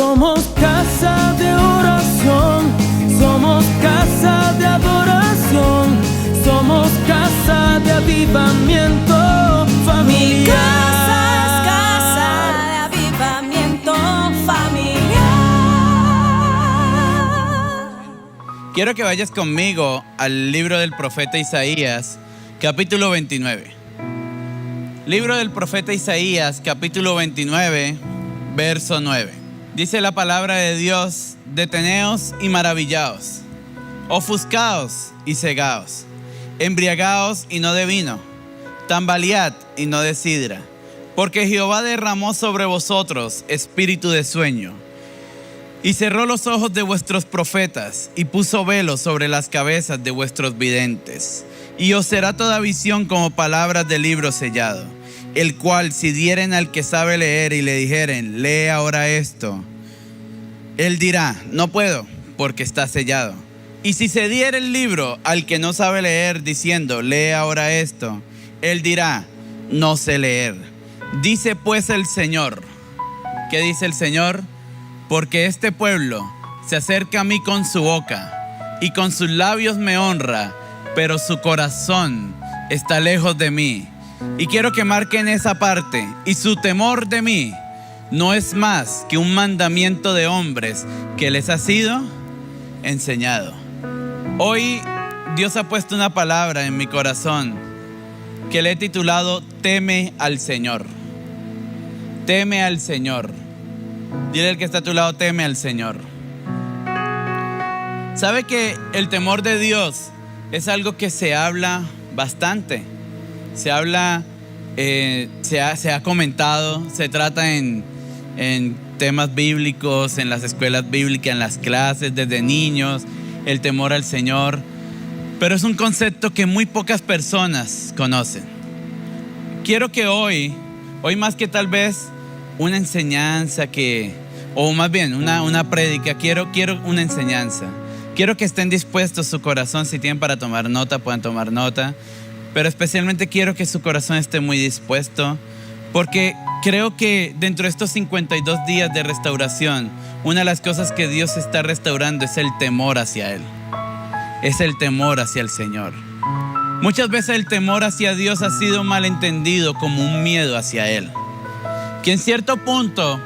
Somos casa de oración, somos casa de adoración, somos casa de avivamiento familiar. Mi casa es casa de avivamiento familiar. Quiero que vayas conmigo al libro del profeta Isaías, capítulo 29. Libro del profeta Isaías, capítulo 29, verso 9. Dice la palabra de Dios: deteneos y maravillaos, ofuscaos y cegaos, embriagaos y no de vino, tambalead y no de sidra, porque Jehová derramó sobre vosotros espíritu de sueño, y cerró los ojos de vuestros profetas, y puso velo sobre las cabezas de vuestros videntes. Y os será toda visión como palabras de libro sellado, el cual si dieren al que sabe leer y le dijeren: lee ahora esto, él dirá: no puedo, porque está sellado. Y si se diere el libro al que no sabe leer, diciendo: lee ahora esto, él dirá: no sé leer. Dice pues el Señor. ¿Qué dice el Señor? Porque este pueblo se acerca a mí con su boca y con sus labios me honra, pero su corazón está lejos de mí. Y quiero que marquen esa parte: y su temor de mí no es más que un mandamiento de hombres que les ha sido enseñado. Hoy Dios ha puesto una palabra en mi corazón que le he titulado: teme al Señor. Teme al Señor. Dile al que está a tu lado: teme al Señor. ¿Sabe que el temor de Dios es algo que se habla bastante? Se habla, se ha comentado, se trata en temas bíblicos, en las escuelas bíblicas, en las clases, desde niños, el temor al Señor. Pero es un concepto que muy pocas personas conocen. Quiero que hoy más que tal vez una enseñanza o más bien una prédica, quiero una enseñanza. Quiero que estén dispuestos su corazón. Si tienen para tomar nota, pueden tomar nota. Pero especialmente quiero que su corazón esté muy dispuesto, porque creo que dentro de estos 52 días de restauración, una de las cosas que Dios está restaurando es el temor hacia Él. Es el temor hacia el Señor. Muchas veces el temor hacia Dios ha sido malentendido como un miedo hacia Él. Que en cierto punto,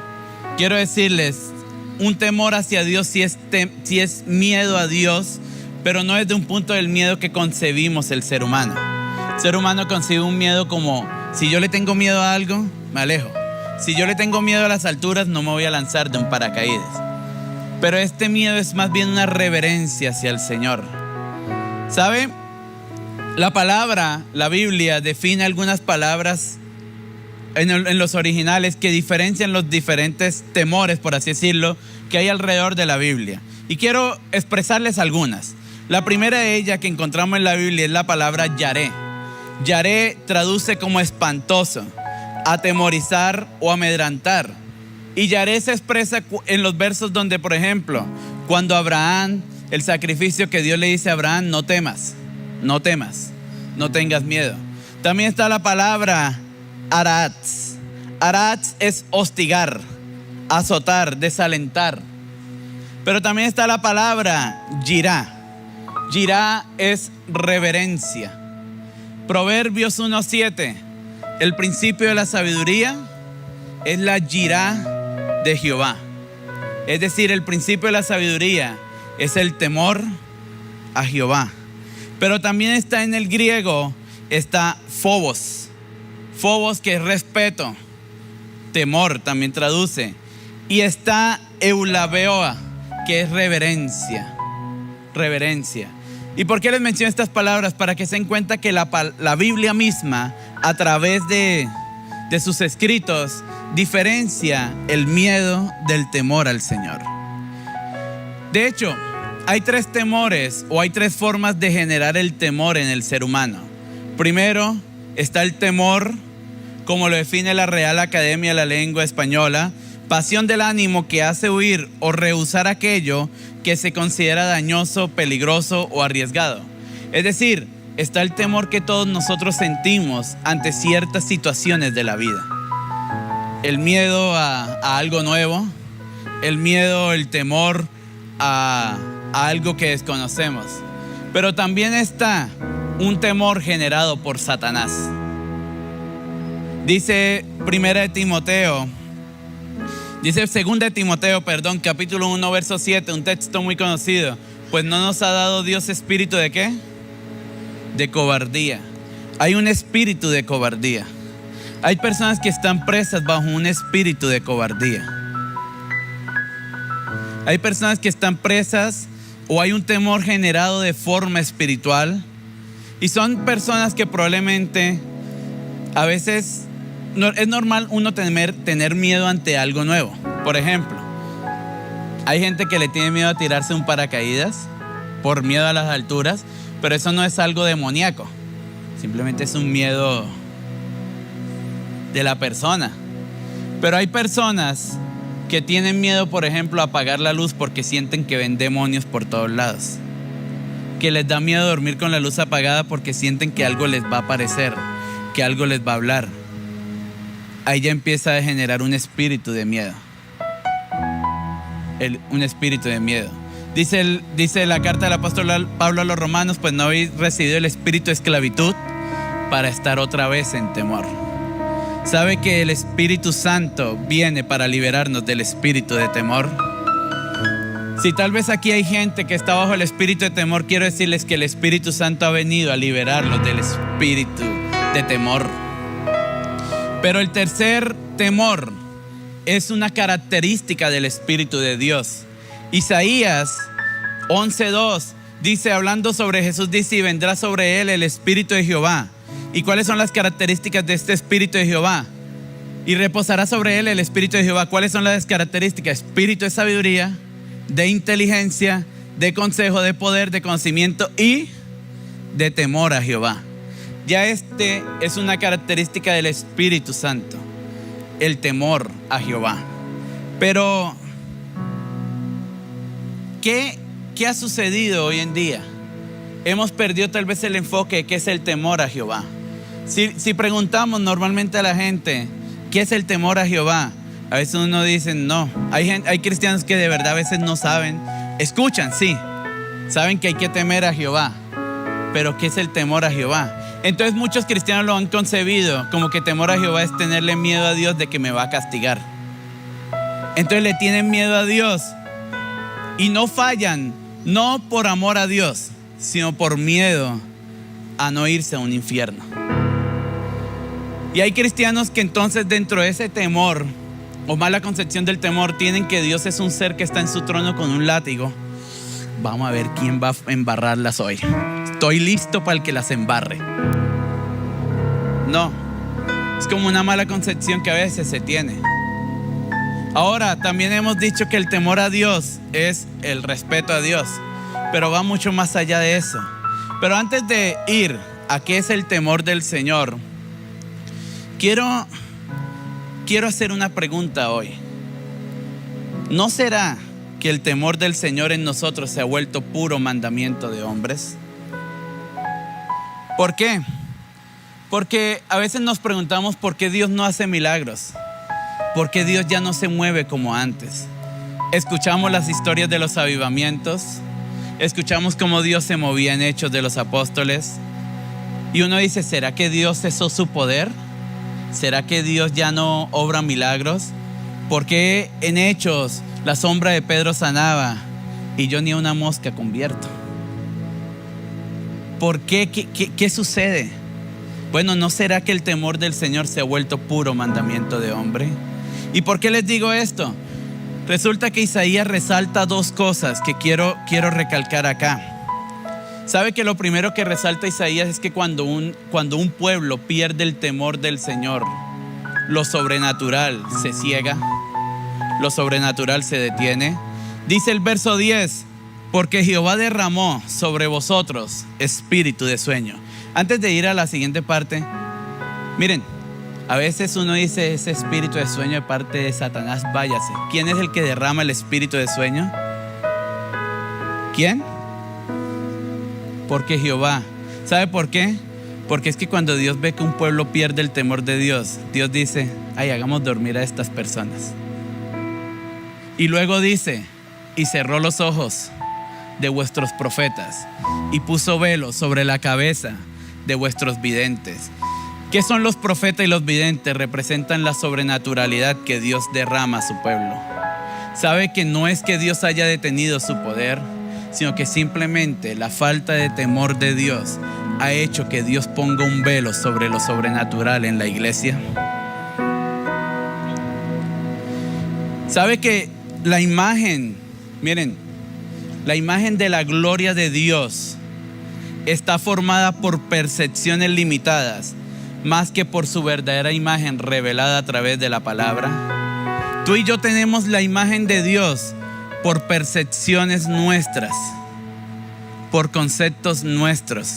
quiero decirles, un temor hacia Dios sí es miedo a Dios, pero no es de un punto del miedo que concebimos el ser humano. El ser humano concibe un miedo como: si yo le tengo miedo a algo, me alejo. Si yo le tengo miedo a las alturas, no me voy a lanzar de un paracaídas. Pero este miedo es más bien una reverencia hacia el Señor. ¿Sabe? La Biblia define algunas palabras en los originales que diferencian los diferentes temores, por así decirlo, que hay alrededor de la Biblia. Y quiero expresarles algunas. La primera de ellas que encontramos en la Biblia es la palabra yaré. Yaré traduce como espantoso, atemorizar o amedrantar. Y yaré se expresa en los versos donde, por ejemplo, cuando Abraham, el sacrificio que Dios le dice a Abraham: no temas, no temas, no tengas miedo. También está la palabra aratz. Aratz es hostigar, azotar, desalentar. Pero también está la palabra yirá. Yirá es reverencia. Proverbios 1:7. El principio de la sabiduría es la yirá de Jehová. Es decir, el principio de la sabiduría es el temor a Jehová. Pero también está en el griego, está phobos. Phobos, que es respeto, temor también traduce. Y está eulabeoa, que es reverencia. Reverencia. ¿Y por qué les menciono estas palabras? Para que se den cuenta que la Biblia misma, a través de sus escritos, diferencia el miedo del temor al Señor. De hecho, hay tres temores o hay tres formas de generar el temor en el ser humano. Primero está el temor, como lo define la Real Academia de la Lengua Española: pasión del ánimo que hace huir o rehusar aquello que se considera dañoso, peligroso o arriesgado. Es decir, está el temor que todos nosotros sentimos ante ciertas situaciones de la vida. El miedo a algo nuevo, el miedo, el temor a algo que desconocemos. Pero también está un temor generado por Satanás. Dice 2 Timoteo, capítulo 1, verso 7, un texto muy conocido. Pues no nos ha dado Dios espíritu ¿de qué? De cobardía. Hay un espíritu de cobardía. Hay personas que están presas bajo un espíritu de cobardía. Hay personas que están presas o hay un temor generado de forma espiritual. Y son personas que probablemente a veces es normal uno tener miedo ante algo nuevo. Por ejemplo, hay gente que le tiene miedo a tirarse un paracaídas por miedo a las alturas, pero eso no es algo demoníaco. Simplemente es un miedo de la persona. Pero hay personas que tienen miedo, por ejemplo, a apagar la luz porque sienten que ven demonios por todos lados. Que les da miedo dormir con la luz apagada porque sienten que algo les va a aparecer, que algo les va a hablar. Ahí ya empieza a generar un espíritu de miedo. Un espíritu de miedo. Dice la carta del apóstol Pablo a los romanos, pues no habéis recibido el espíritu de esclavitud para estar otra vez en temor. ¿Sabe que el Espíritu Santo viene para liberarnos del espíritu de temor? Si tal vez aquí hay gente que está bajo el espíritu de temor, quiero decirles que el Espíritu Santo ha venido a liberarlos del espíritu de temor. Pero el tercer temor es una característica del Espíritu de Dios. Isaías 11:2 dice, hablando sobre Jesús, dice, y vendrá sobre él el Espíritu de Jehová. ¿Y cuáles son las características de este Espíritu de Jehová? Y reposará sobre él el Espíritu de Jehová. ¿Cuáles son las características? Espíritu de sabiduría, de inteligencia, de consejo, de poder, de conocimiento y de temor a Jehová. Ya este es una característica del Espíritu Santo, el temor a Jehová. Pero ¿qué ha sucedido hoy en día? Hemos perdido tal vez el enfoque de qué es el temor a Jehová. Si preguntamos normalmente a la gente ¿qué es el temor a Jehová? A veces uno dice no. Hay cristianos que de verdad a veces no saben. Escuchan, sí, saben que hay que temer a Jehová, pero ¿qué es el temor a Jehová? Entonces muchos cristianos lo han concebido como que temor a Jehová es tenerle miedo a Dios de que me va a castigar. Entonces le tienen miedo a Dios y no fallan, no por amor a Dios, sino por miedo a no irse a un infierno. Y hay cristianos que entonces dentro de ese temor o mala concepción del temor tienen que Dios es un ser que está en su trono con un látigo. Vamos a ver quién va a embarrarlas hoy. Estoy listo para el que las embarre. No, es como una mala concepción que a veces se tiene. Ahora, también hemos dicho que el temor a Dios es el respeto a Dios, pero va mucho más allá de eso. Pero antes de ir a qué es el temor del Señor, quiero hacer una pregunta hoy. ¿No será que el temor del Señor en nosotros se ha vuelto puro mandamiento de hombres? ¿Por qué? Porque a veces nos preguntamos por qué Dios no hace milagros, por qué Dios ya no se mueve como antes. Escuchamos las historias de los avivamientos, escuchamos cómo Dios se movía en Hechos de los apóstoles y uno dice, ¿será que Dios cesó su poder? ¿Será que Dios ya no obra milagros? ¿Por qué en Hechos la sombra de Pedro sanaba y yo ni a una mosca convierto? ¿Por qué? ¿Qué sucede? Bueno, ¿no será que el temor del Señor se ha vuelto puro mandamiento de hombre? ¿Y por qué les digo esto? Resulta que Isaías resalta dos cosas que quiero recalcar acá. ¿Sabe que lo primero que resalta Isaías es que cuando un pueblo pierde el temor del Señor, lo sobrenatural se ciega, lo sobrenatural se detiene? Dice el verso 10, porque Jehová derramó sobre vosotros espíritu de sueño. Antes de ir a la siguiente parte, miren, a veces uno dice ese espíritu de sueño de parte de Satanás, váyase. ¿Quién es el que derrama el espíritu de sueño? ¿Quién? Porque Jehová. ¿Sabe por qué? Porque es que cuando Dios ve que un pueblo pierde el temor de Dios, Dios dice, ay, hagamos dormir a estas personas. Y luego dice, y cerró los ojos de vuestros profetas y puso velo sobre la cabeza de vuestros videntes. ¿Qué son los profetas y los videntes? Representan la sobrenaturalidad que Dios derrama a su pueblo. Sabe que no es que Dios haya detenido su poder, sino que simplemente la falta de temor de Dios ha hecho que Dios ponga un velo sobre lo sobrenatural en la iglesia. Sabe que la imagen, miren, la imagen de la gloria de Dios está formada por percepciones limitadas, más que por su verdadera imagen revelada a través de la palabra. Tú y yo tenemos la imagen de Dios por percepciones nuestras, por conceptos nuestros,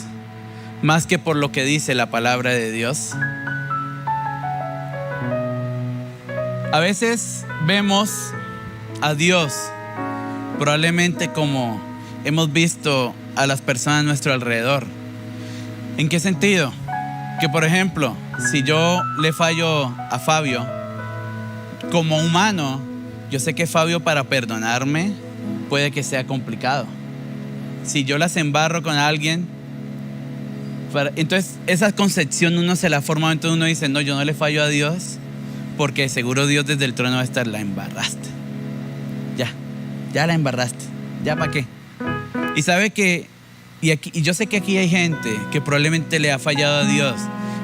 más que por lo que dice la palabra de Dios. A veces vemos a Dios probablemente como hemos visto a las personas a nuestro alrededor. ¿En qué sentido? Que por ejemplo, si yo le fallo a Fabio, como humano, yo sé que Fabio para perdonarme puede que sea complicado. Si yo las embarro con alguien, entonces esa concepción uno se la forma, entonces uno dice, no, yo no le fallo a Dios, porque seguro Dios desde el trono va a estar, la embarraste. Ya la embarraste, ¿ya para qué? Y sabe que, y yo sé que aquí hay gente que probablemente le ha fallado a Dios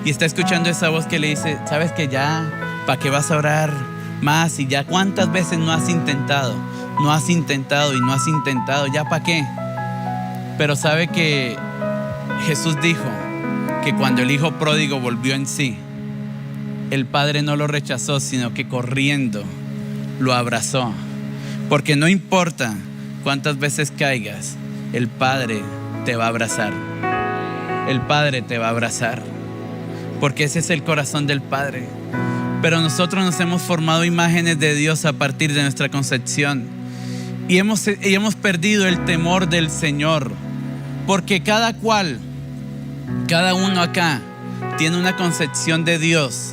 y está escuchando esa voz que le dice, sabes que ya, ¿para qué vas a orar más? Y ya, ¿cuántas veces no has intentado y no has intentado? ¿Ya para qué? Pero sabe que Jesús dijo que cuando el hijo pródigo volvió en sí, el padre no lo rechazó, sino que corriendo lo abrazó. Porque no importa cuántas veces caigas, el Padre te va a abrazar. El Padre te va a abrazar. Porque ese es el corazón del Padre. Pero nosotros nos hemos formado imágenes de Dios a partir de nuestra concepción. Y hemos perdido el temor del Señor. Porque cada uno acá tiene una concepción de Dios.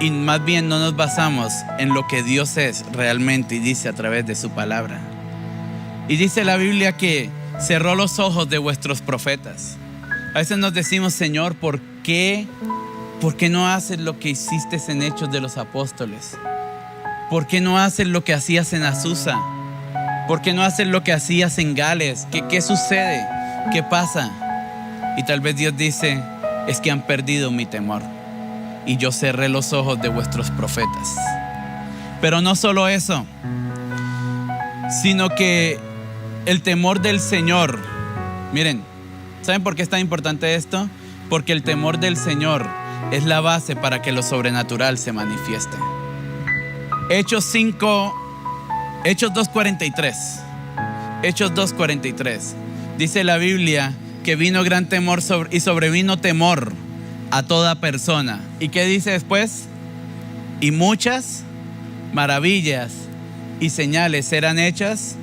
Y más bien no nos basamos en lo que Dios es realmente y dice a través de su palabra. Y dice la Biblia que cerró los ojos de vuestros profetas. A veces nos decimos, Señor, ¿por qué no haces lo que hiciste en Hechos de los Apóstoles? ¿Por qué no haces lo que hacías en Azusa? ¿Por qué no haces lo que hacías en Gales? ¿Qué sucede? ¿Qué pasa? Y tal vez Dios dice, es que han perdido mi temor. Y yo cerré los ojos de vuestros profetas. Pero no solo eso, sino que el temor del Señor. Miren, ¿saben por qué es tan importante esto? Porque el temor del Señor es la base para que lo sobrenatural se manifieste. Hechos 2:43. Hechos 2:43. Dice la Biblia que vino gran temor y sobrevino temor a toda persona. ¿Y qué dice después? Y muchas maravillas y señales eran hechas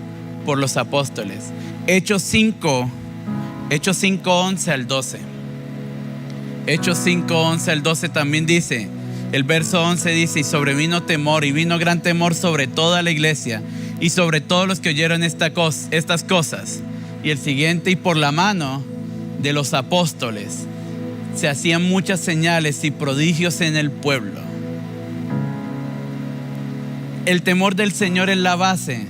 por los apóstoles. Hechos 5:11 al 12. Hechos 5:11 al 12 también dice, el verso 11 dice, y sobrevino temor, y vino gran temor sobre toda la iglesia y sobre todos los que oyeron estas cosas. Y el siguiente, y por la mano de los apóstoles se hacían muchas señales y prodigios en el pueblo. El temor del Señor es la base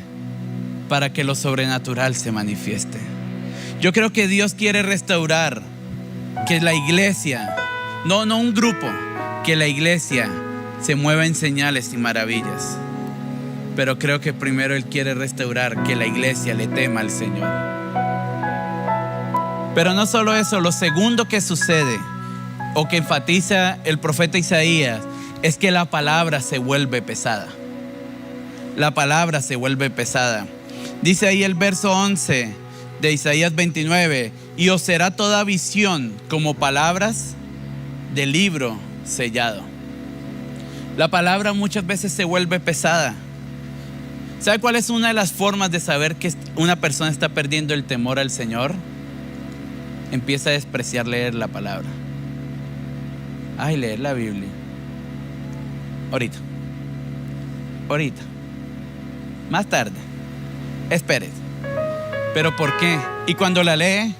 para que lo sobrenatural se manifieste. Yo creo que Dios quiere restaurar, que la iglesia, no un grupo, que la iglesia se mueva en señales y maravillas. Pero creo que primero Él quiere restaurar que la iglesia le tema al Señor. Pero no solo eso, lo segundo que sucede o que enfatiza el profeta Isaías es que la palabra se vuelve pesada. La palabra se vuelve pesada. Dice ahí el verso 11 de Isaías 29, y os será toda visión como palabras de libro sellado. La palabra muchas veces se vuelve pesada. ¿Sabe cuál es una de las formas de saber que una persona está perdiendo el temor al Señor? Empieza a despreciar leer la palabra. Leer la Biblia. Ahorita. más tarde, espérese. ¿Pero por qué? Y cuando la lee,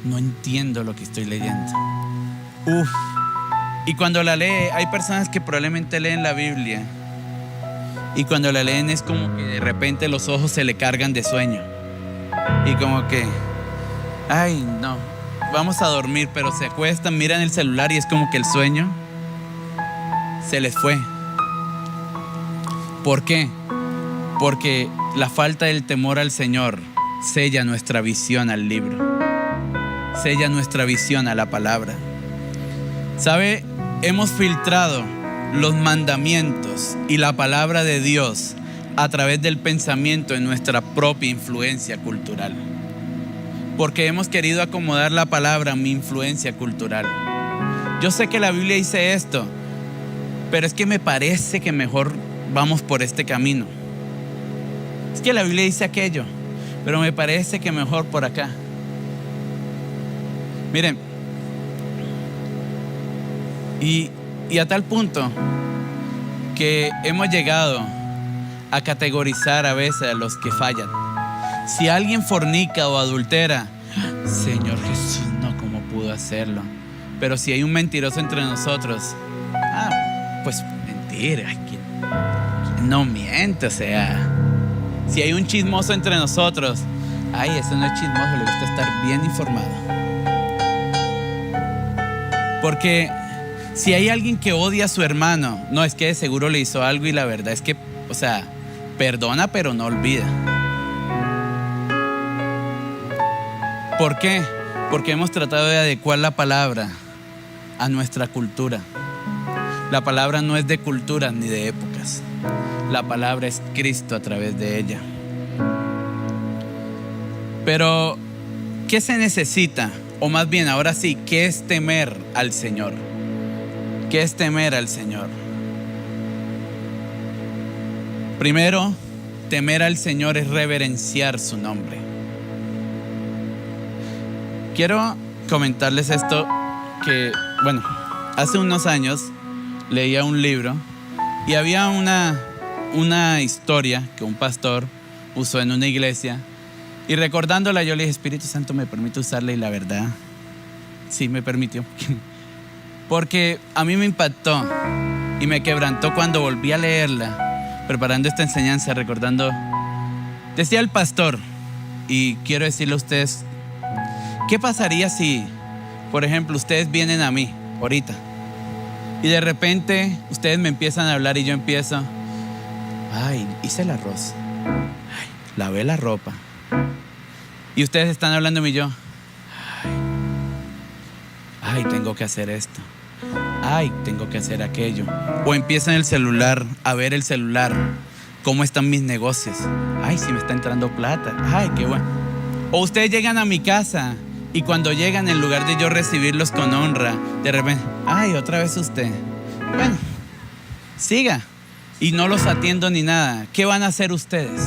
no entiendo lo que estoy leyendo. Y cuando la lee, hay personas que probablemente leen la Biblia y cuando la leen es como que de repente los ojos se le cargan de sueño y como que, ay no, vamos a dormir, pero se acuestan, miran el celular y es como que el sueño se les fue. ¿Por qué? Porque la falta del temor al Señor sella nuestra visión al libro, sella nuestra visión a la palabra. ¿Sabe? Hemos filtrado los mandamientos y la palabra de Dios a través del pensamiento en nuestra propia influencia cultural. Porque hemos querido acomodar la palabra a mi influencia cultural. Yo sé que la Biblia dice esto, pero es que me parece que mejor vamos por este camino. Es que la Biblia dice aquello, pero me parece que mejor por acá. Miren, y a tal punto que hemos llegado a categorizar a veces a los que fallan. Si alguien fornica o adultera, Señor Jesús, no, ¿cómo pudo hacerlo? Pero si hay un mentiroso entre nosotros, pues mentira, ¿quién no miente? O sea, si hay un chismoso entre nosotros, ese no es chismoso, le gusta estar bien informado. Porque si hay alguien que odia a su hermano, no, es que de seguro le hizo algo y la verdad es que, o sea, perdona pero no olvida. ¿Por qué? Porque hemos tratado de adecuar la palabra a nuestra cultura. La palabra no es de culturas ni de épocas. La palabra es Cristo a través de ella. Pero, ¿qué se necesita? O más bien, ahora sí, ¿qué es temer al Señor? ¿Qué es temer al Señor? Primero, temer al Señor es reverenciar su nombre. Quiero comentarles esto que, bueno, hace unos años leía un libro y había una historia que un pastor usó en una iglesia y recordándola yo le dije, Espíritu Santo, ¿me permite usarla? Y la verdad, sí me permitió. Porque a mí me impactó y me quebrantó cuando volví a leerla, preparando esta enseñanza, recordando. Decía el pastor, y quiero decirle a ustedes, ¿qué pasaría si, por ejemplo, ustedes vienen a mí ahorita y de repente ustedes me empiezan a hablar y yo empiezo, hice el arroz, lavé la ropa, y ustedes están hablando y yo, tengo que hacer esto, tengo que hacer aquello, o empiezan el celular, a ver el celular, cómo están mis negocios, si me está entrando plata, qué bueno. O ustedes llegan a mi casa y cuando llegan, en lugar de yo recibirlos con honra, de repente, otra vez usted, bueno, siga, y no los atiendo ni nada. ¿Qué van a hacer ustedes?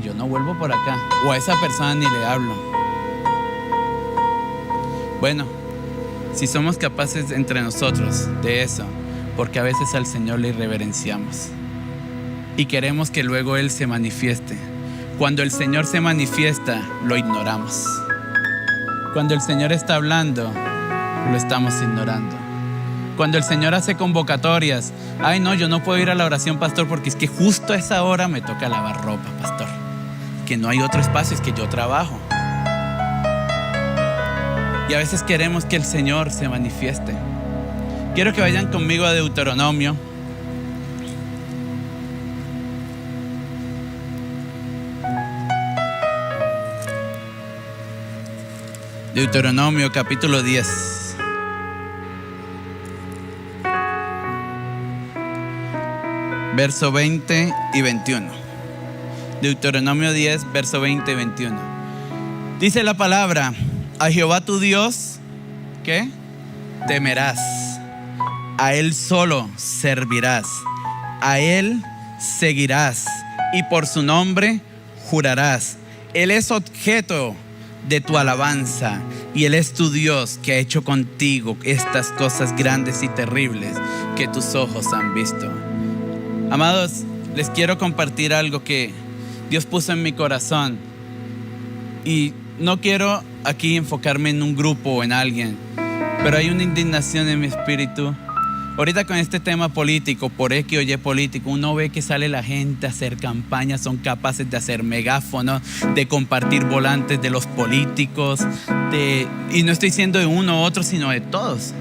Yo no vuelvo por acá, o a esa persona ni le hablo. Bueno, si somos capaces entre nosotros de eso, porque a veces al Señor le irreverenciamos y queremos que luego Él se manifieste. Cuando el Señor se manifiesta, lo ignoramos. Cuando el Señor está hablando, lo estamos ignorando. Cuando el Señor hace convocatorias, no, yo no puedo ir a la oración, pastor, porque es que justo a esa hora me toca lavar ropa, pastor. Que no hay otro espacio, es que yo trabajo. Y a veces queremos que el Señor se manifieste. Quiero que vayan conmigo a Deuteronomio. Deuteronomio capítulo 10. Verso 20 y 21. Deuteronomio 10, verso 20 y 21. Dice la palabra: a Jehová tu Dios, ¿qué? Temerás. A Él solo servirás. A Él seguirás. Y por su nombre jurarás. Él es objeto de tu alabanza, y Él es tu Dios, que ha hecho contigo estas cosas grandes y terribles que tus ojos han visto. Amados, les quiero compartir algo que Dios puso en mi corazón. Y no quiero aquí enfocarme en un grupo o en alguien, pero hay una indignación en mi espíritu. Ahorita con este tema político, por X o Y político, uno ve que sale la gente a hacer campañas, son capaces de hacer megáfonos, de compartir volantes de los políticos, y no estoy diciendo de uno u otro, sino de todos.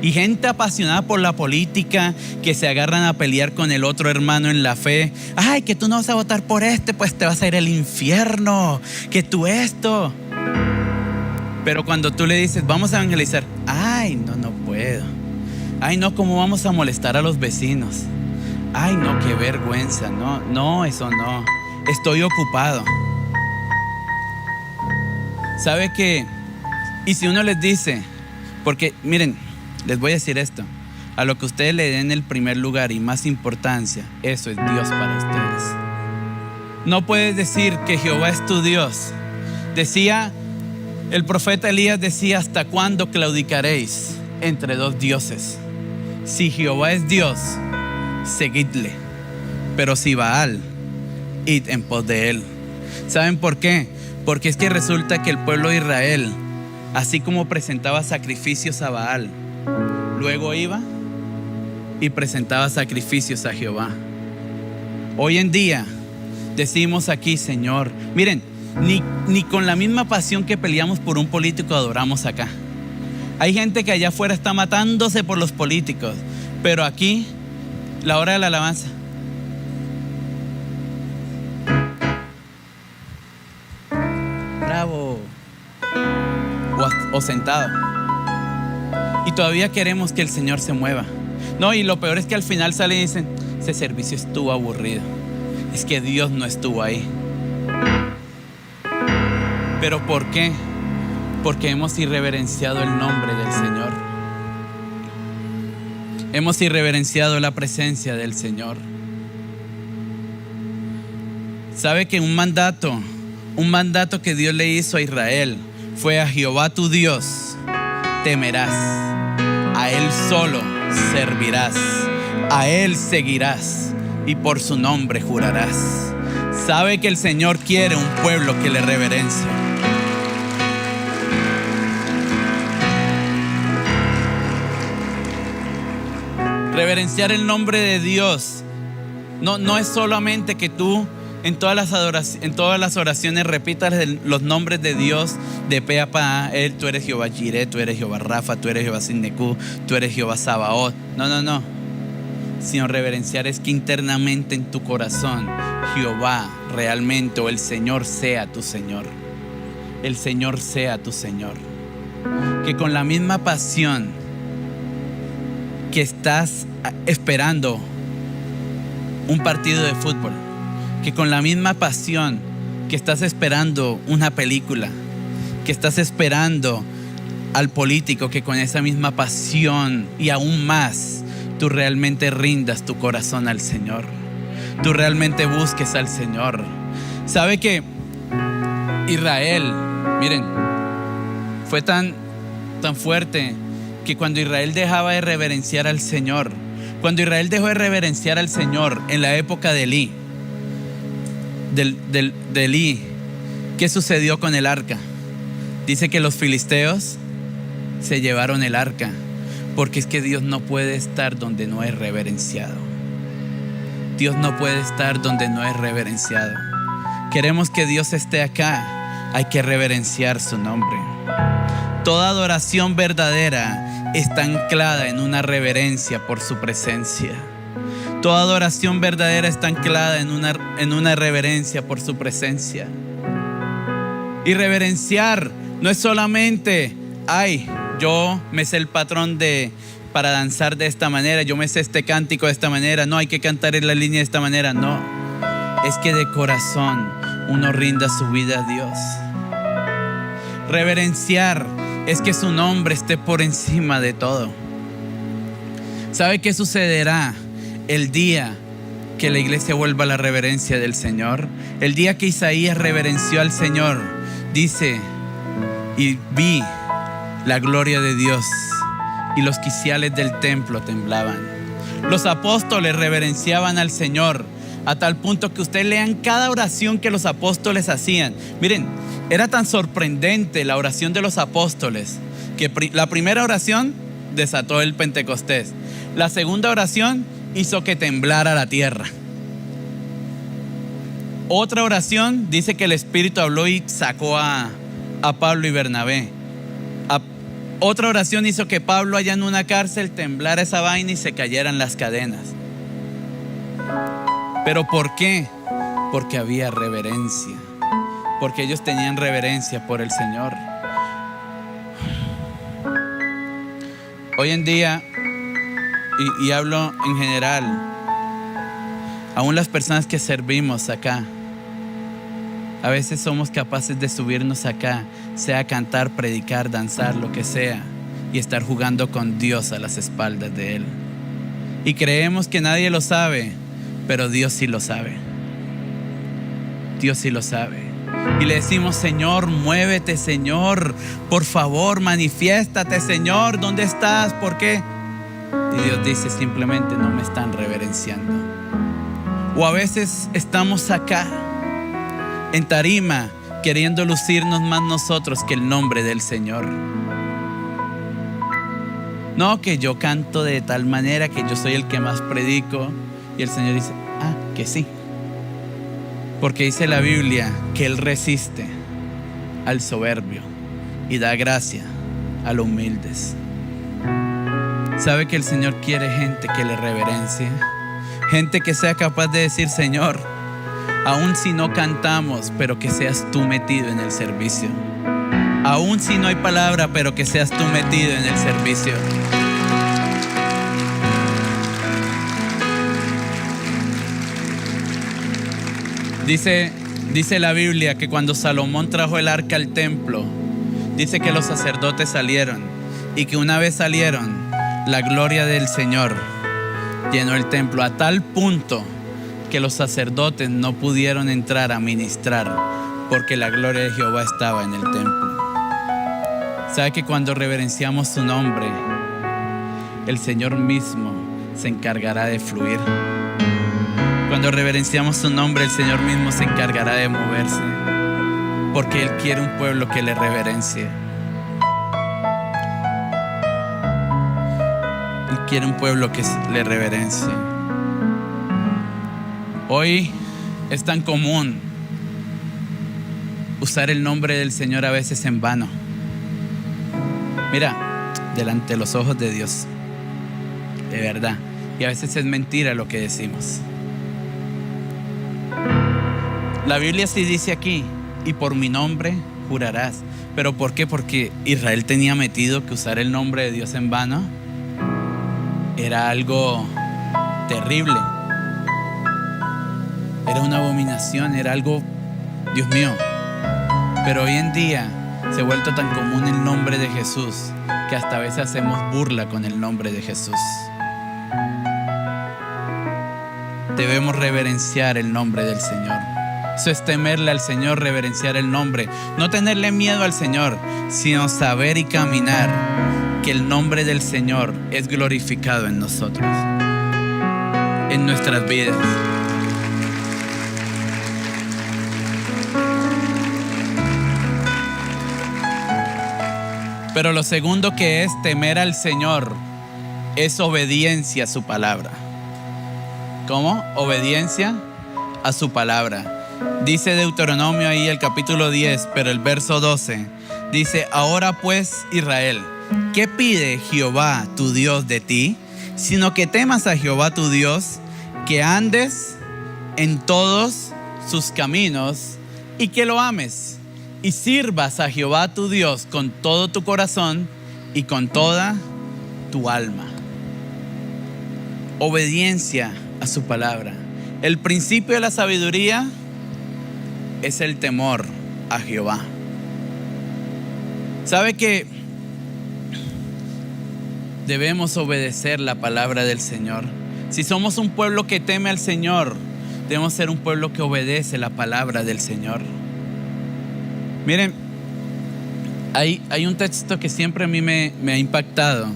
Y gente apasionada por la política que se agarran a pelear con el otro hermano en la fe. Ay, que tú no vas a votar por este, pues te vas a ir al infierno, que tú esto. Pero cuando tú le dices, vamos a evangelizar, ay, no puedo. Ay, no, ¿cómo vamos a molestar a los vecinos? Ay, no, qué vergüenza. No, eso no. Estoy ocupado. ¿Sabe qué? Y si uno les dice, porque miren, les voy a decir esto, a lo que ustedes le den el primer lugar y más importancia, eso es Dios para ustedes. No puedes decir que Jehová es tu Dios. Decía, el profeta Elías decía, ¿hasta cuándo claudicaréis entre dos dioses? Si Jehová es Dios, seguidle. Pero si Baal, id en pos de él. ¿Saben por qué? Porque es que resulta que el pueblo de Israel, así como presentaba sacrificios a Baal, luego iba y presentaba sacrificios a Jehová. Hoy en día decimos aquí, Señor, miren, ni con la misma pasión que peleamos por un político adoramos acá. Hay gente que allá afuera está matándose por los políticos, pero aquí, la hora de la alabanza, bravo, o sentado, y todavía queremos que el Señor se mueva. No, y lo peor es que al final salen y dicen, ese servicio estuvo aburrido, es que Dios no estuvo ahí. ¿Pero por qué? Porque hemos irreverenciado el nombre del Señor. Hemos irreverenciado la presencia del Señor. ¿Sabe que un mandato que Dios le hizo a Israel fue: a Jehová tu Dios temerás, a Él solo servirás, a Él seguirás y por su nombre jurarás? ¿Sabe que el Señor quiere un pueblo que le reverencie? Reverenciar el nombre de Dios no es solamente que tú en todas las oraciones repitas los nombres de Dios de pe a pa. Tú eres Jehová Jireh, tú eres Jehová Rafa, tú eres Jehová Sidnekú, tú eres Jehová Sabaoth. No. Sino reverenciar es que internamente en tu corazón Jehová realmente, o el Señor sea tu Señor. El Señor sea tu Señor. Que con la misma pasión que estás esperando un partido de fútbol, que con la misma pasión que estás esperando una película, que estás esperando al político, que con esa misma pasión y aún más tú realmente rindas tu corazón al Señor, tú realmente busques al Señor. ¿Sabe que Israel, miren, fue tan fuerte que cuando Israel dejaba de reverenciar al Señor, cuando Israel dejó de reverenciar al Señor en la época de Elí, ¿qué sucedió con el arca? Dice que los filisteos se llevaron el arca, porque es que Dios no puede estar donde no es reverenciado. Dios no puede estar donde no es reverenciado. Queremos que Dios esté acá, hay que reverenciar su nombre. Toda adoración verdadera está anclada en una reverencia por su presencia. Toda adoración verdadera está anclada en una reverencia por su presencia. Y reverenciar no es solamente, yo me sé el patrón para danzar de esta manera, yo me sé este cántico de esta manera, no, hay que cantar en la línea de esta manera. No, es que de corazón uno rinda su vida a Dios. Reverenciar es que su nombre esté por encima de todo. ¿Sabe qué sucederá el día que la iglesia vuelva a la reverencia del Señor? El día que Isaías reverenció al Señor, dice, y vi la gloria de Dios, y los quiciales del templo temblaban. Los apóstoles reverenciaban al Señor, a tal punto que ustedes lean cada oración que los apóstoles hacían. Miren, era tan sorprendente la oración de los apóstoles que la primera oración desató el Pentecostés. La segunda oración hizo que temblara la tierra. Otra oración dice que el Espíritu habló y sacó a Pablo y Bernabé. Otra oración hizo que Pablo allá en una cárcel temblara esa vaina y se cayeran las cadenas. ¿Pero por qué? Porque había reverencia. Porque ellos tenían reverencia por el Señor. Hoy en día, y hablo en general, aún las personas que servimos acá, a veces somos capaces de subirnos acá, sea cantar, predicar, danzar, lo que sea, y estar jugando con Dios a las espaldas de Él. Y creemos que nadie lo sabe, pero Dios sí lo sabe. Dios sí lo sabe. Y le decimos: Señor, muévete, Señor, por favor, manifiéstate, Señor, ¿dónde estás? ¿Por qué? Y Dios dice simplemente: no me están reverenciando. O a veces estamos acá en tarima queriendo lucirnos más nosotros que el nombre del Señor. No, que yo canto de tal manera que yo soy el que más predico. Y el Señor dice: que sí. Porque dice la Biblia que Él resiste al soberbio y da gracia a los humildes. ¿Sabe que el Señor quiere gente que le reverencie? Gente que sea capaz de decir: Señor, aun si no cantamos, pero que seas tú metido en el servicio. Aun si no hay palabra, pero que seas tú metido en el servicio. Dice la Biblia que cuando Salomón trajo el arca al templo, dice que los sacerdotes salieron, y que una vez salieron, la gloria del Señor llenó el templo a tal punto que los sacerdotes no pudieron entrar a ministrar porque la gloria de Jehová estaba en el templo. ¿Sabe que cuando reverenciamos su nombre, el Señor mismo se encargará de fluir? Cuando reverenciamos su nombre, el Señor mismo se encargará de moverse, porque Él quiere un pueblo que le reverencie. Él quiere un pueblo que le reverencie. Hoy es tan común usar el nombre del Señor a veces en vano. Mira, delante de los ojos de Dios, de verdad. Y a veces es mentira lo que decimos. La Biblia sí dice aquí: y por mi nombre jurarás. ¿Pero por qué? Porque Israel tenía metido que usar el nombre de Dios en vano era algo terrible. Era una abominación, era algo, Dios mío. Pero hoy en día se ha vuelto tan común el nombre de Jesús que hasta a veces hacemos burla con el nombre de Jesús. Debemos reverenciar el nombre del Señor. Eso es temerle al Señor, reverenciar el nombre. No tenerle miedo al Señor, sino saber y caminar que el nombre del Señor es glorificado en nosotros, en nuestras vidas. Pero lo segundo que es temer al Señor es obediencia a su palabra. ¿Cómo? Obediencia a su palabra. Dice Deuteronomio ahí el capítulo 10, pero el verso 12 dice: ahora pues, Israel, ¿qué pide Jehová tu Dios de ti? Sino que temas a Jehová tu Dios, que andes en todos sus caminos y que lo ames, y sirvas a Jehová tu Dios con todo tu corazón y con toda tu alma. Obediencia a su palabra. El principio de la sabiduría es el temor a Jehová. ¿Sabe que debemos obedecer la palabra del Señor? Si somos un pueblo que teme al Señor, debemos ser un pueblo que obedece la palabra del Señor. Miren, hay un texto que siempre a mí me ha impactado,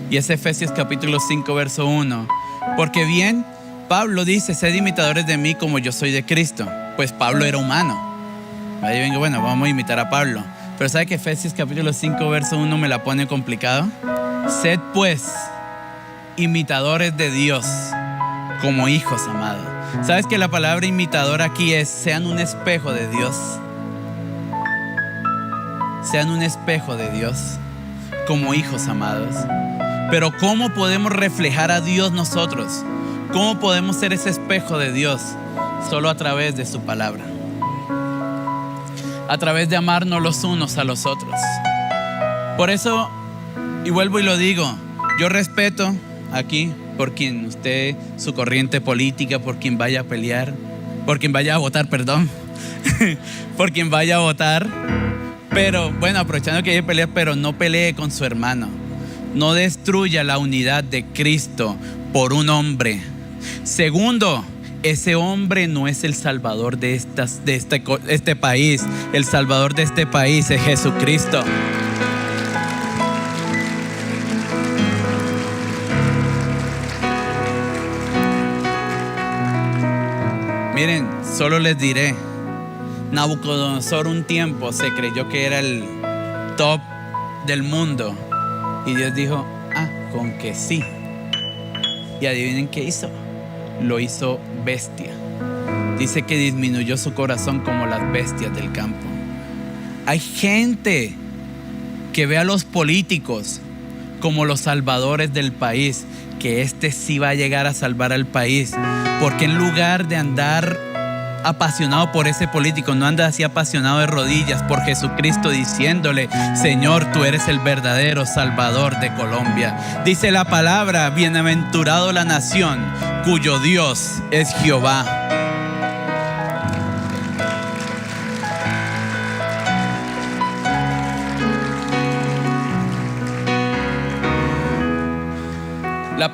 y es Efesios capítulo 5 verso 1. Porque bien Pablo dice, sed imitadores de mí como yo soy de Cristo. Pues Pablo era humano. Ahí vengo, bueno, vamos a imitar a Pablo. Pero ¿sabe que Efesios capítulo 5, verso 1 me la pone complicado? Sed pues imitadores de Dios como hijos amados. ¿Sabes que la palabra imitador aquí es sean un espejo de Dios? Sean un espejo de Dios como hijos amados. Pero ¿cómo podemos reflejar a Dios nosotros? ¿Cómo podemos ser ese espejo de Dios? Solo a través de su palabra. A través de amarnos los unos a los otros. Por eso, y vuelvo y lo digo, yo respeto aquí por quien usted, su corriente política, por quien vaya a pelear, por quien vaya a votar, perdón, por quien vaya a votar. Pero bueno, aprovechando que hay que pelear, pero no pelee con su hermano. No destruya la unidad de Cristo por un hombre. Segundo, ese hombre no es el salvador de este país. El salvador de este país es Jesucristo. Miren, solo les diré, Nabucodonosor un tiempo se creyó que era el top del mundo. Y Dios dijo, con que sí. Y adivinen qué hizo. Lo hizo bestia. Dice que disminuyó su corazón como las bestias del campo. Hay gente que ve a los políticos como los salvadores del país, que este sí va a llegar a salvar al país, porque en lugar de andar apasionado por ese político, no anda así apasionado de rodillas por Jesucristo, diciéndole, Señor, tú eres el verdadero salvador de Colombia. Dice la palabra, bienaventurado la nación cuyo Dios es Jehová. La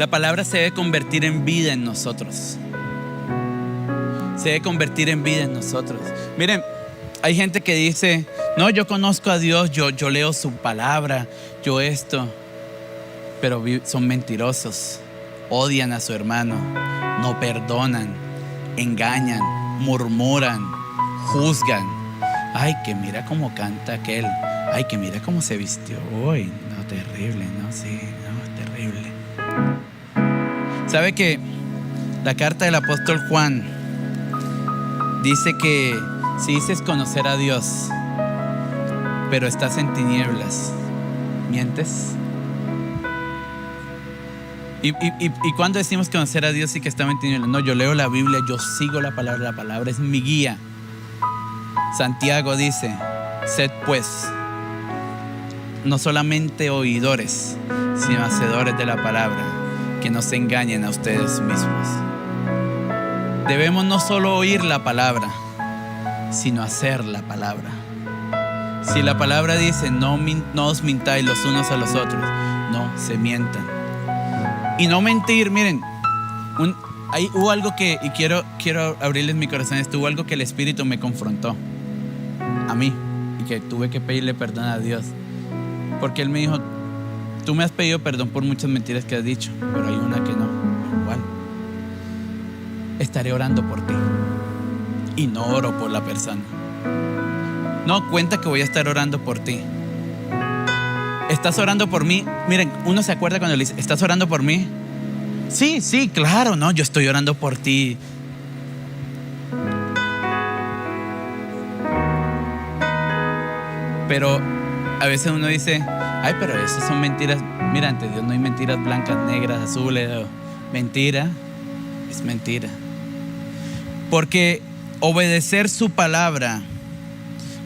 palabra se debe convertir en vida en nosotros. Se debe convertir en vida en nosotros. Miren, hay gente que dice, no, yo conozco a Dios, yo leo su palabra, yo esto. Pero son mentirosos, odian a su hermano, no perdonan, engañan, murmuran, juzgan. Ay, que mira cómo canta aquel. Ay, que mira cómo se vistió hoy. No, terrible, no, sí, no, terrible. ¿Sabe que la carta del apóstol Juan dice que si dices conocer a Dios, pero estás en tinieblas, mientes? ¿Y cuando decimos conocer a Dios y que estamos en tinieblas? No, yo leo la Biblia, yo sigo la palabra es mi guía. Santiago dice, sed pues no solamente oidores, sino hacedores de la palabra, que no se engañen a ustedes mismos. Debemos no solo oír la palabra, sino hacer la palabra. Si la palabra dice no os mintáis los unos a los otros, no se mientan. Y no mentir, miren, hubo algo que, y quiero abrirles mi corazón, hubo algo que el Espíritu me confrontó a mí y que tuve que pedirle perdón a Dios, porque Él me dijo, tú me has pedido perdón por muchas mentiras que has dicho, pero hay una que no. ¿Cuál? Estaré orando por ti y no oro por la persona. No, cuenta que voy a estar orando por ti. ¿Estás orando por mí? Miren, uno se acuerda cuando le dice, ¿estás orando por mí? Sí, claro, no, yo estoy orando por ti. Pero a veces uno dice, ay, pero esas son mentiras. Mira, ante Dios no hay mentiras blancas, negras, azules. Mentira es mentira. Porque obedecer su palabra,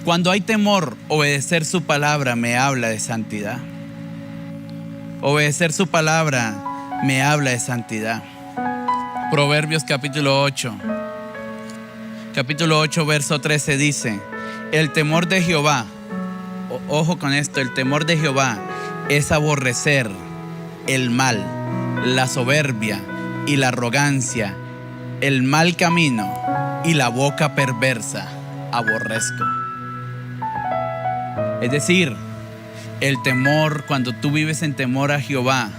cuando hay temor, obedecer su palabra me habla de santidad. Obedecer su palabra me habla de santidad. Proverbios capítulo 8. Capítulo 8, verso 13 dice, el temor de Jehová, ojo con esto, el temor de Jehová es aborrecer el mal, la soberbia y la arrogancia, el mal camino y la boca perversa aborrezco. Es decir, el temor, cuando tú vives en temor a Jehová,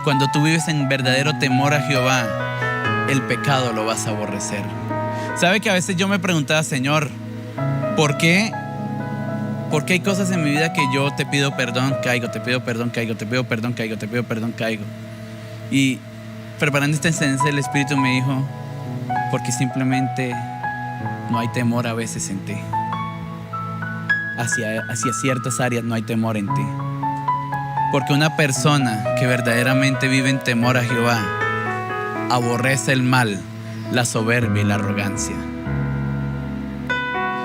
Cuando tú vives en verdadero temor a Jehová, el pecado lo vas a aborrecer. ¿Sabe que a veces yo me preguntaba, Señor, ¿por qué hay cosas en mi vida que yo te pido perdón, caigo, te pido perdón, caigo, te pido perdón, caigo, te pido perdón, caigo? Y preparando esta enseñanza, el Espíritu me dijo, porque simplemente no hay temor a veces en ti. Hacia ciertas áreas no hay temor en ti. Porque una persona que verdaderamente vive en temor a Jehová aborrece el mal, la soberbia y la arrogancia.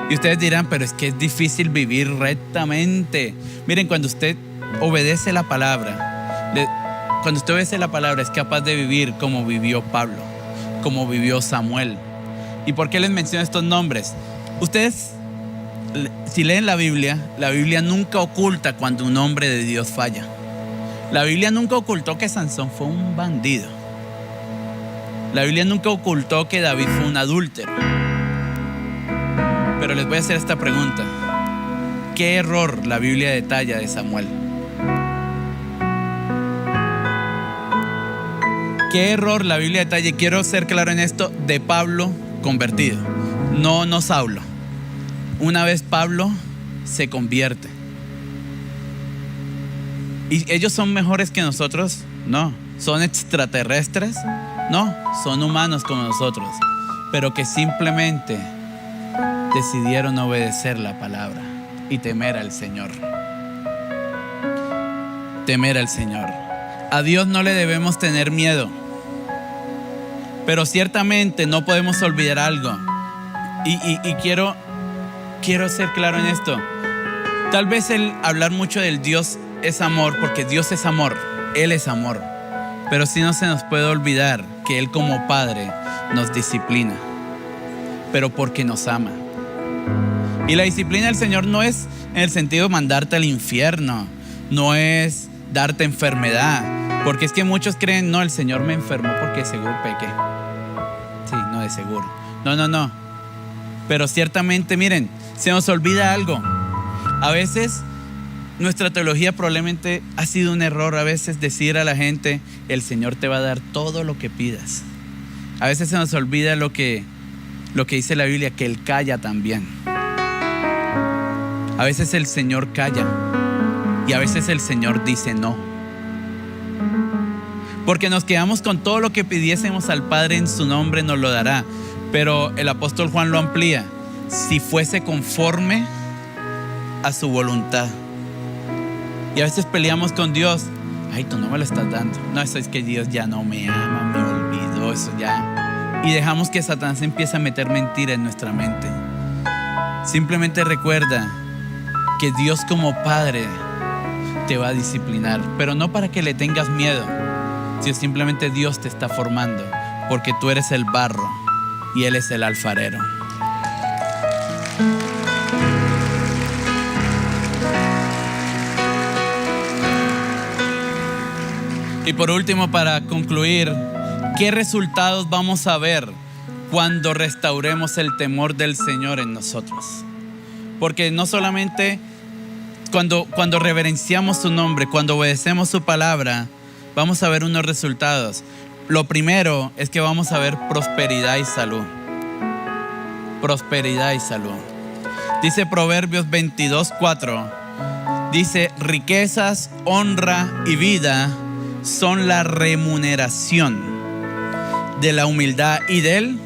Y ustedes dirán, pero es que es difícil vivir rectamente. Miren, cuando usted obedece la palabra, es capaz de vivir como vivió Pablo, como vivió Samuel. ¿Y por qué les menciono estos nombres? Ustedes, si leen la Biblia nunca oculta cuando un hombre de Dios falla. La Biblia nunca ocultó que Sansón fue un bandido. La Biblia nunca ocultó que David fue un adúltero. Pero les voy a hacer esta pregunta. ¿Qué error la Biblia detalla de Samuel? ¿Qué error la Biblia detalla? Y quiero ser claro en esto, de Pablo convertido. No Saulo. Una vez Pablo se convierte. ¿Y ellos son mejores que nosotros? No. ¿Son extraterrestres? No. Son humanos como nosotros, pero que simplemente decidieron obedecer la palabra y temer al Señor. Temer al Señor. A Dios no le debemos tener miedo, pero ciertamente no podemos olvidar algo. Y quiero ser claro en esto. Tal vez el hablar mucho del Dios es amor, porque Dios es amor, Él es amor. Pero sí no se nos puede olvidar que Él como Padre nos disciplina, pero porque nos ama. Y la disciplina del Señor no es en el sentido de mandarte al infierno, no es darte enfermedad, porque es que muchos creen, no, el Señor me enfermó porque seguro pequé. Sí, no, de seguro. No. Pero ciertamente, miren, se nos olvida algo. A veces nuestra teología probablemente ha sido un error. A veces decir a la gente, el Señor te va a dar todo lo que pidas. A veces se nos olvida lo que dice la Biblia, que Él calla también. A veces el Señor calla y a veces el Señor dice no. Porque nos quedamos con todo lo que pidiésemos al Padre en su nombre nos lo dará. Pero el apóstol Juan lo amplía, si fuese conforme a su voluntad. Y a veces peleamos con Dios, ay, tú no me lo estás dando. No, eso es que Dios ya no me ama, me olvidó, eso ya. Y dejamos que Satanás empiece a meter mentira en nuestra mente. Simplemente recuerda que Dios como Padre te va a disciplinar, pero no para que le tengas miedo, sino simplemente Dios te está formando, porque tú eres el barro y Él es el alfarero. Y por último, para concluir, ¿qué resultados vamos a ver cuando restauremos el temor del Señor en nosotros? Porque no solamente cuando reverenciamos su nombre, cuando obedecemos su palabra, vamos a ver unos resultados. Lo primero es que vamos a ver prosperidad y salud. Prosperidad y salud. Dice Proverbios 22:4. Dice, riquezas, honra y vida son la remuneración de la humildad y del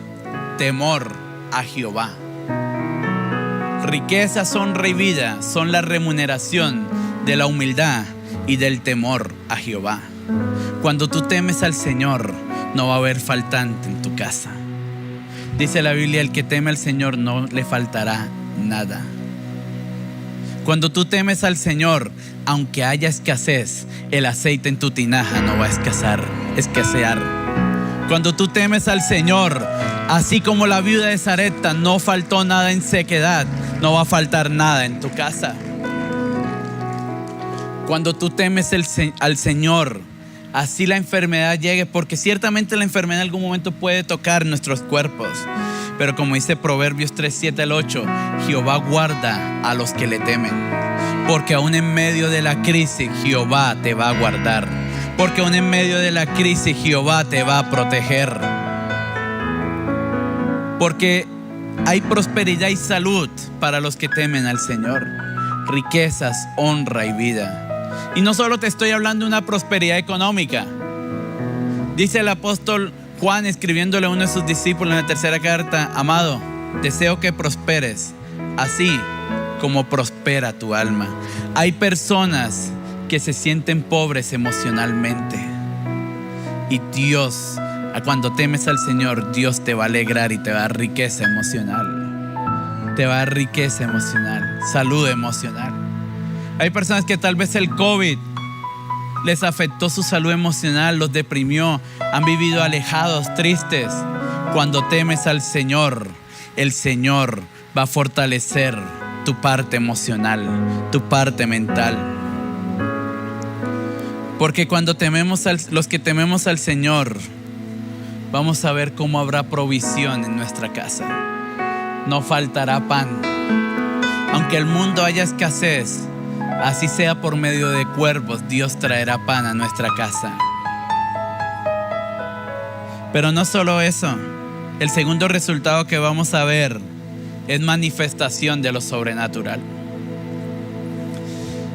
temor a Jehová. Riquezas, honra y vida son la remuneración de la humildad y del temor a Jehová. Cuando tú temes al Señor, no va a haber faltante en tu casa. Dice la Biblia, el que teme al Señor no le faltará nada. Cuando tú temes al Señor, aunque haya escasez, el aceite en tu tinaja no va a escasear. Cuando tú temes al Señor, así como la viuda de Sarepta no faltó nada en sequedad, no va a faltar nada en tu casa. Cuando tú temes al Señor, así la enfermedad llegue, porque ciertamente la enfermedad en algún momento puede tocar nuestros cuerpos. Pero como dice Proverbios 3:7-8, Jehová guarda a los que le temen. Porque aún en medio de la crisis, Jehová te va a guardar. Porque aún en medio de la crisis Jehová te va a proteger. Porque hay prosperidad y salud para los que temen al Señor. Riquezas, honra y vida. Y no solo te estoy hablando de una prosperidad económica. Dice el apóstol Juan escribiéndole a uno de sus discípulos en la tercera carta: amado, deseo que prosperes, así como prospera tu alma. Hay personas que se sienten pobres emocionalmente. Y Dios, cuando temes al Señor, Dios te va a alegrar y te va a dar riqueza emocional. Te va a dar riqueza emocional, salud emocional. Hay personas que tal vez el COVID les afectó su salud emocional, los deprimió, han vivido alejados, tristes. Cuando temes al Señor, el Señor va a fortalecer tu parte emocional, tu parte mental. Porque cuando los que tememos al Señor, vamos a ver cómo habrá provisión en nuestra casa. No faltará pan. Aunque el mundo haya escasez, así sea por medio de cuervos, Dios traerá pan a nuestra casa. Pero no solo eso. El segundo resultado que vamos a ver es manifestación de lo sobrenatural.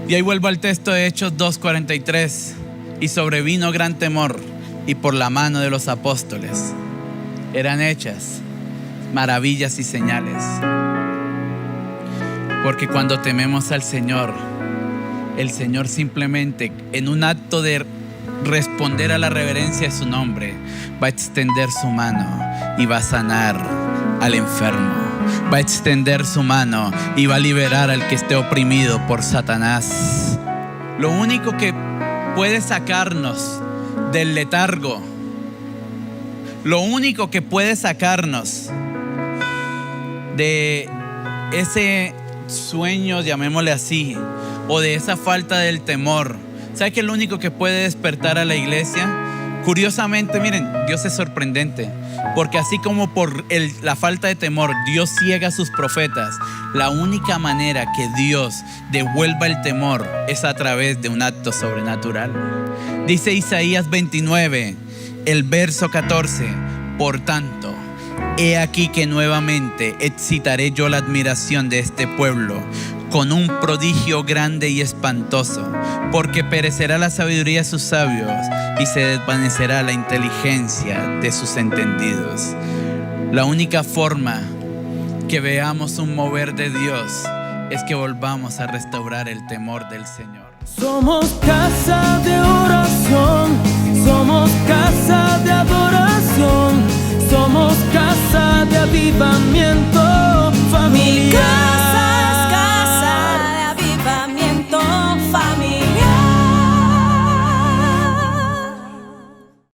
Y ahí vuelvo al texto de Hechos 2:43. Y sobrevino gran temor, y por la mano de los apóstoles eran hechas maravillas y señales. Porque cuando tememos al Señor, el Señor simplemente, en un acto de responder a la reverencia de su nombre, va a extender su mano y va a sanar al enfermo. Va a extender su mano y va a liberar al que esté oprimido por Satanás. Lo único que puede sacarnos del letargo, lo único que puede sacarnos de ese sueño, llamémosle así, o de esa falta del temor, ¿sabe qué es lo único que puede despertar a la iglesia? Curiosamente, miren, Dios es sorprendente, porque así como por la falta de temor Dios ciega a sus profetas, la única manera que Dios devuelva el temor es a través de un acto sobrenatural. Dice Isaías 29, el verso 14: por tanto, he aquí que nuevamente excitaré yo la admiración de este pueblo con un prodigio grande y espantoso, porque perecerá la sabiduría de sus sabios y se desvanecerá la inteligencia de sus entendidos. La única forma que veamos un mover de Dios es que volvamos a restaurar el temor del Señor. Somos casa de oración, somos casa de adoración, somos casa de avivamiento.